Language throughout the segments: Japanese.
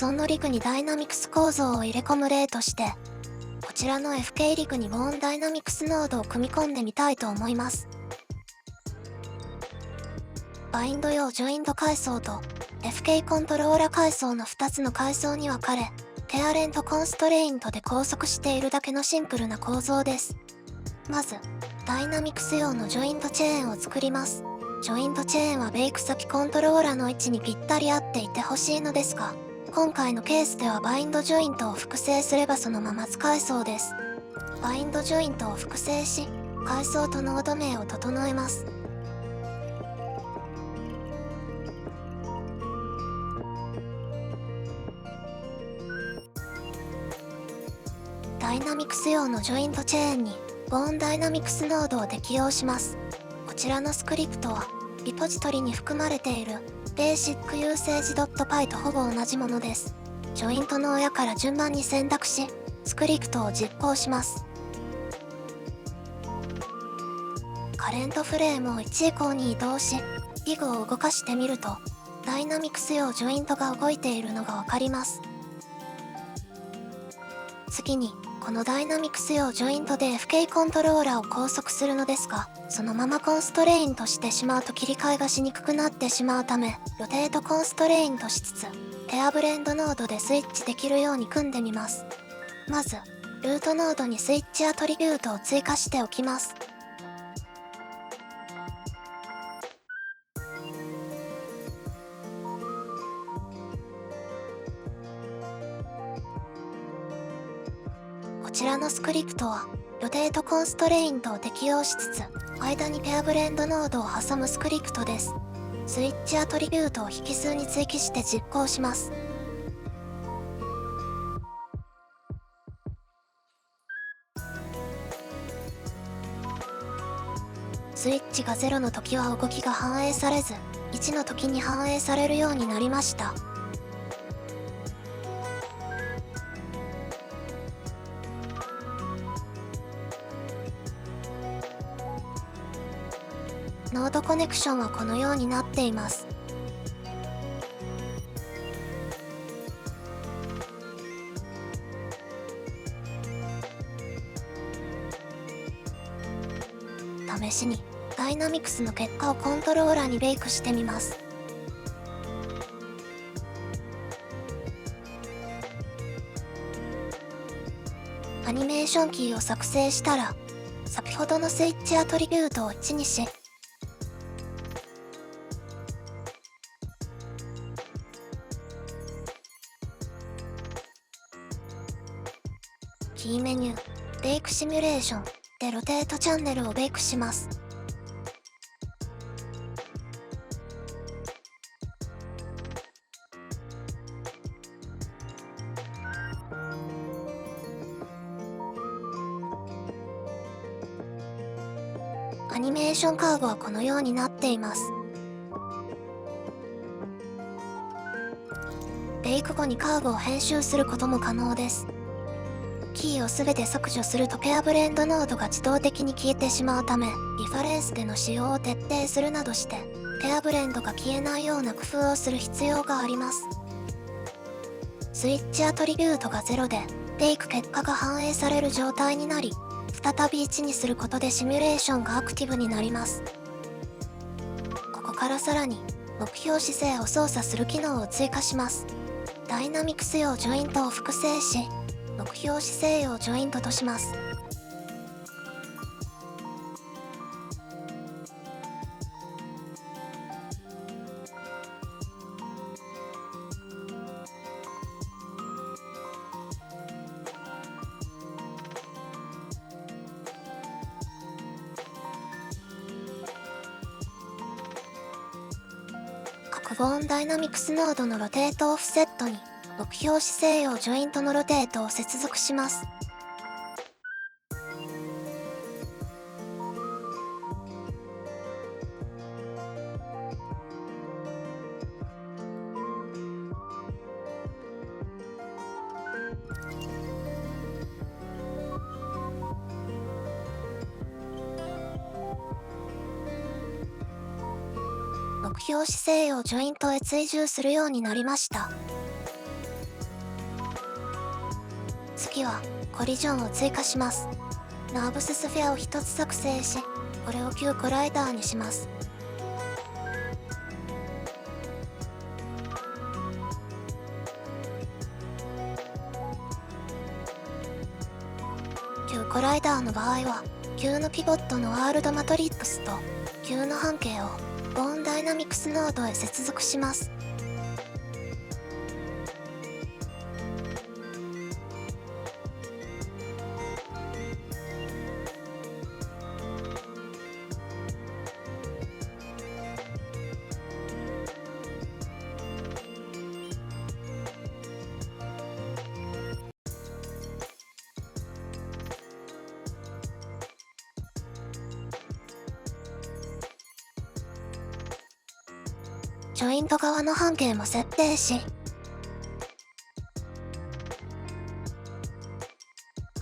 既存のリグにダイナミクス構造を入れ込む例として、こちらの FK リグにボーンダイナミクスノードを組み込んでみたいと思います。バインド用ジョイント階層と FK コントローラ階層の2つの階層に分かれ、ペアレントコンストレイントで拘束しているだけのシンプルな構造です。まず、ダイナミクス用のジョイントチェーンを作ります。ジョイントチェーンはベイク先コントローラの位置にぴったり合っていてほしいのですが、今回のケースではバインドジョイントを複製すればそのまま使えそうです。バインドジョイントを複製し、階層とノード名を整えます。ダイナミクス用のジョイントチェーンにボーンダイナミクスノードを適用します。こちらのスクリプトはリポジトリに含まれている basic-usage.py とほぼ同じものです。ジョイントの親から順番に選択し、スクリプトを実行します。カレントフレームを1以降に移動し、リグを動かしてみると、ダイナミクス用ジョイントが動いているのがわかります。次に、このダイナミクス用ジョイントで FK コントローラを拘束するのですが、そのままコンストレインとしてしまうと切り替えがしにくくなってしまうため、ロテートコンストレインとしつつ、ペアブレンドノードでスイッチできるように組んでみます。まず、ルートノードにスイッチアトリビュートを追加しておきます。こちらのスクリプトは、ロテートコンストレイントを適用しつつ、間にペアブレンドノードを挟むスクリプトです。スイッチアトリビュートを引数に追記して実行します。スイッチが0の時は動きが反映されず、1の時に反映されるようになりました。ノードコネクションはこのようになっています。試しに、ダイナミクスの結果をコントローラーにベイクしてみます。アニメーションキーを作成したら、先ほどのスイッチアトリビュートを1にし、キーメニュー、ベイクシミュレーションでロテートチャンネルをベイクします。アニメーションカーブはこのようになっています。ベイク後にカーブを編集することも可能です。キーをすべて削除するとペアブレンドノードが自動的に消えてしまうため、リファレンスでの使用を徹底するなどして、ペアブレンドが消えないような工夫をする必要があります。スイッチアトリビュートが0で、ベイク結果が反映される状態になり、再び1にすることでシミュレーションがアクティブになります。ここからさらに、目標姿勢を操作する機能を追加します。ダイナミクス用ジョイントを複製し、目標姿勢用ジョイントとします。各ボーンダイナミクスノードのロテートオフセットに、目標姿勢用ジョイントのロテートを接続します。目標姿勢用ジョイントへ追従するようになりました。次は、コリジョンを追加します。ナーブススフェアを1つ作成し、これを旧コライダーにします。旧コライダーの場合は、旧のピボットのワールドマトリックスと、旧の半径を、ボーンダイナミクスノードへ接続します。ジョイント側の半径も設定し、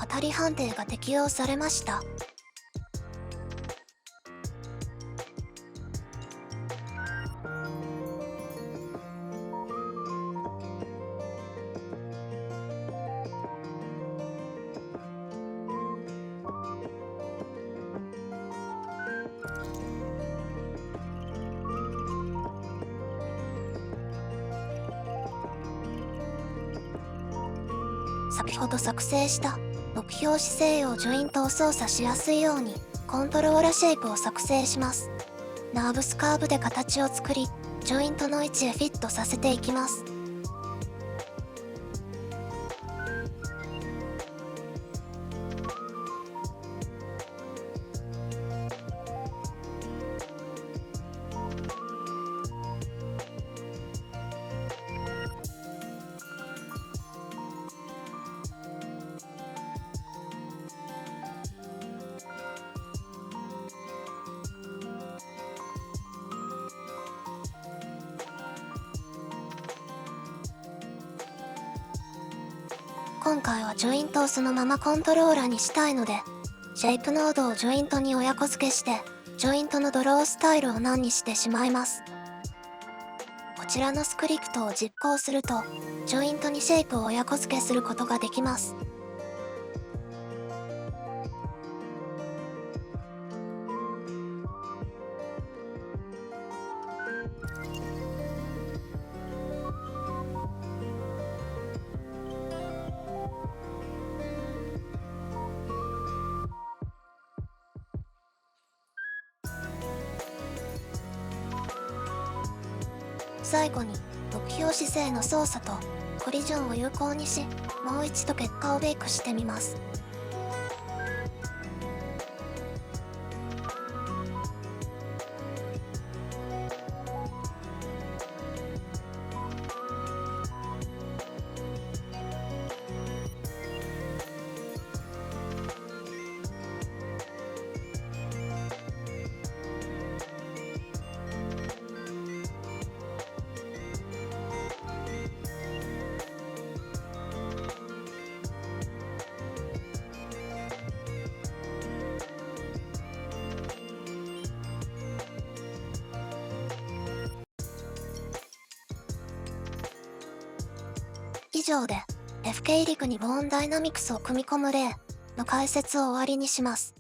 当たり判定が適用されました。先ほど作成した目標姿勢用ジョイントを操作しやすいようにコントローラシェイプを作成します。ナーブスカーブで形を作り、ジョイントの位置へフィットさせていきます。今回はジョイントをそのままコントローラーにしたいので、シェイプノードをジョイントに親子付けして、ジョイントのドロースタイルをナンにしてしまいます。こちらのスクリプトを実行すると、ジョイントにシェイプを親子付けすることができます。最後に、目標姿勢の操作とコリジョンを有効にし、もう一度結果をベイクしてみます。以上で FK リグにボーンダイナミクスを組み込む例の解説を終わりにします。